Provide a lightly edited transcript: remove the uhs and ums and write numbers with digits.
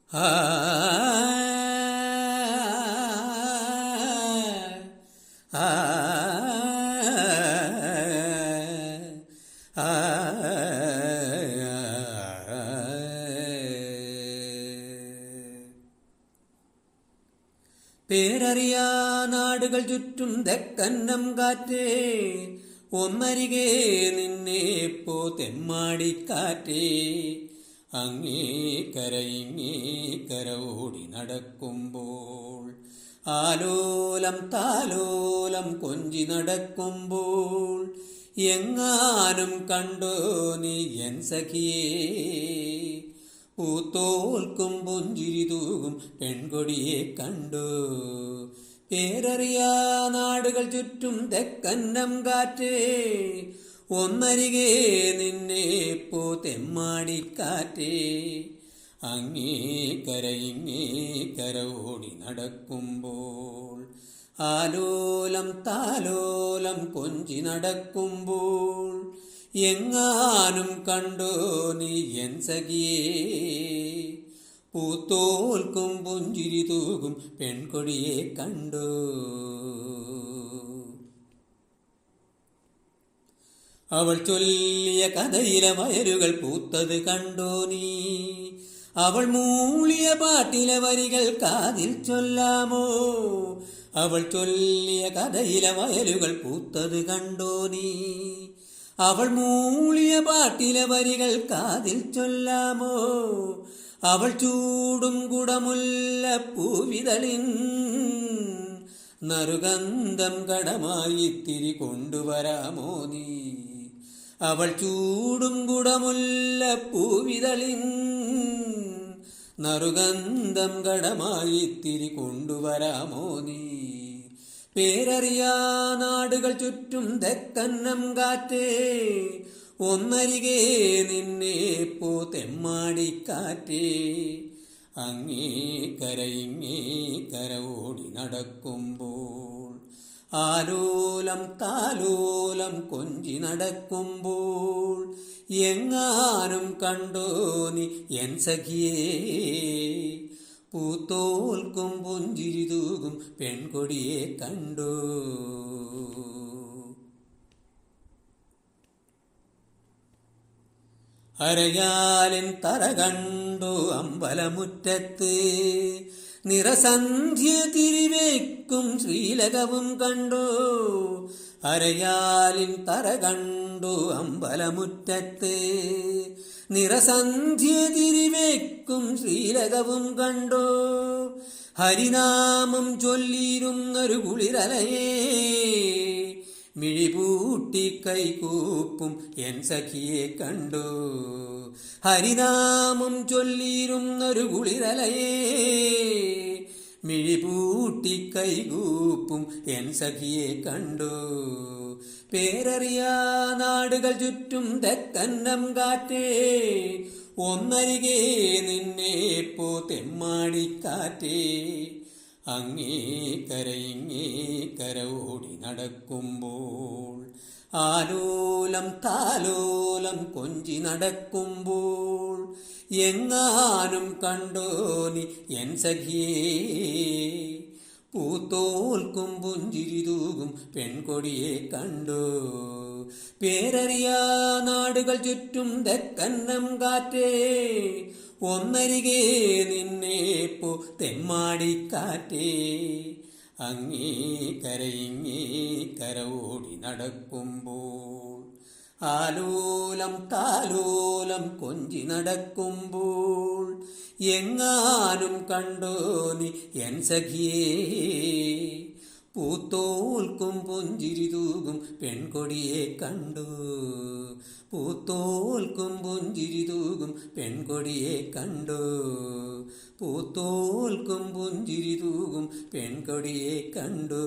ആ ആ പേരറിയാ നാടുകൾ ചുറ്റും തെക്കന്നം കാറ്റേ, ഒന്നരികെ നിന്നെ പോ തെമ്മാടിക്കാറ്റേ. അങ്ങേക്കര ഇങ്ങേക്കര ഓടി നടക്കുമ്പോൾ, ആലോലം താലോലം കൊഞ്ചി നടക്കുമ്പോൾ, എങ്ങാനും കണ്ടോ നീ എൻ സഖിയേ, പൂത്തോൽക്കും പുഞ്ചിരി തൂകും പെൺകൊടിയെ കണ്ടു. പേരറിയാ നാടുകൾ ചുറ്റും തെക്കന്നം കാറ്റേ, ഒന്നരികെ നിന്നെ പോ തെമ്മാടിക്കാറ്റേ. അങ്ങേക്കര ഇങ്ങേക്കര ഓടി നടക്കുമ്പോൾ, ആലോലം താലോലം കൊഞ്ചി നടക്കുമ്പോൾ, എങ്ങാനും കണ്ടോ നീ എൻ സഖിയേ, പൂത്തോൽക്കും പുഞ്ചിരി തൂകും പെൺകൊടിയെ കണ്ടു. അവൾ ചൊല്ലിയ കഥയിലെ വയലുകൾ പൂത്തത് കണ്ടോ നീ, അവൾ മൂളിയ പാട്ടിലെ വരികൾ കാതിൽ ചൊല്ലാമോ. അവൾ ചൊല്ലിയ കഥയിലെ വയലുകൾ പൂത്തത് കണ്ടോ നീ, അവൾ മൂളിയ പാട്ടിലെ വരികൾ കാതിൽ ചൊല്ലാമോ. അവൾ ചൂടും കുടമുല്ല പൂവിതളിൻ നറുഗന്ധം കടമായി തിരി കൊണ്ടുവരാമോ നീ. അവൾ ചൂടും കുടമുല്ല പൂവിതളിൻ നറുഗന്ധം കടമായി തിരി കൊണ്ടുവരാമോ നീ. പേരറിയാ നാടുകൾ ചുറ്റും തെക്കന്നം കാറ്റേ, ഒന്നരികെ നിന്നെ പോ തെമ്മാടിക്കാറ്റേ. അങ്ങേക്കര ഇങ്ങേക്കര ഓടി നടക്കുമ്പോൾ, ആലോലം താലോലം കൊഞ്ചി നടക്കുമ്പോൾ, എങ്ങാനും കണ്ടോ നീ എൻ സഖിയേ, പൂത്തോൽക്കും പുഞ്ചിരി തൂകും പെൺകൊടിയെ കണ്ടു. അരയാലിൻ തറ കണ്ടു അമ്പലമുറ്റത്ത്, നിറസന്ധ്യ തിരിവെക്കും ശ്രീലകവും കണ്ടു. അരയാലിൻ തറ കണ്ടു അമ്പലമുറ്റത്ത്, നിറസന്ധ്യ തിരിവെക്കും ശ്രീലകവും കണ്ടു. ഹരിനാമം ചൊല്ലിയിരുന്നൊരു കുളിരലയേ, മിഴിപൂട്ടി കൈകൂപ്പും എൻ സഖിയെ കണ്ടു. ഹരിനാമം ചൊല്ലിയിരുന്നൊരു കുളിരലയേ, മിഴിപൂട്ടി കൈകൂപ്പും എൻ സഖിയെ കണ്ടു. പേരറിയാ നാടുകൾ ചുറ്റും തെക്കന്നം കാറ്റേ, ഒന്നരികെ നിന്നെ പോ തെമ്മാടിക്കാറ്റേ. അങ്ങേക്കര ഇങ്ങേക്കര ഓടി നടക്കുമ്പോൾ, ആലോലം താലോലം കൊഞ്ചി നടക്കുമ്പോൾ, എങ്ങാനും കണ്ടോ നീ എൻ സഖിയേ, പൂത്തോൽക്കും പുഞ്ചിരി തൂകും പെൺകൊടിയെ കണ്ടു. പേരറിയാ നാടുകൾ ചുറ്റും തെക്കന്നം കാറ്റേ, ഒന്നരികെ നിന്നെ പോ തെമ്മാടിക്കാറ്റേ. അങ്ങേക്കര ഇങ്ങേക്കര ഓടി നടക്കുമ്പോൾ, ആലോലം താലോലം കൊഞ്ചി നടക്കുമ്പോൾ, എങ്ങാനും കണ്ടോ നീ എൻ സഖിയേ, പൂത്തോൽക്കും പുഞ്ചിരി തൂകും പെൺകൊടിയെ കണ്ടു. പൂത്തോൽക്കും പുഞ്ചിരി തൂകും പെൺകൊടിയെ കണ്ടു. പൂത്തോൽക്കും പുഞ്ചിരി തൂകും പെൺകൊടിയെ കണ്ടു.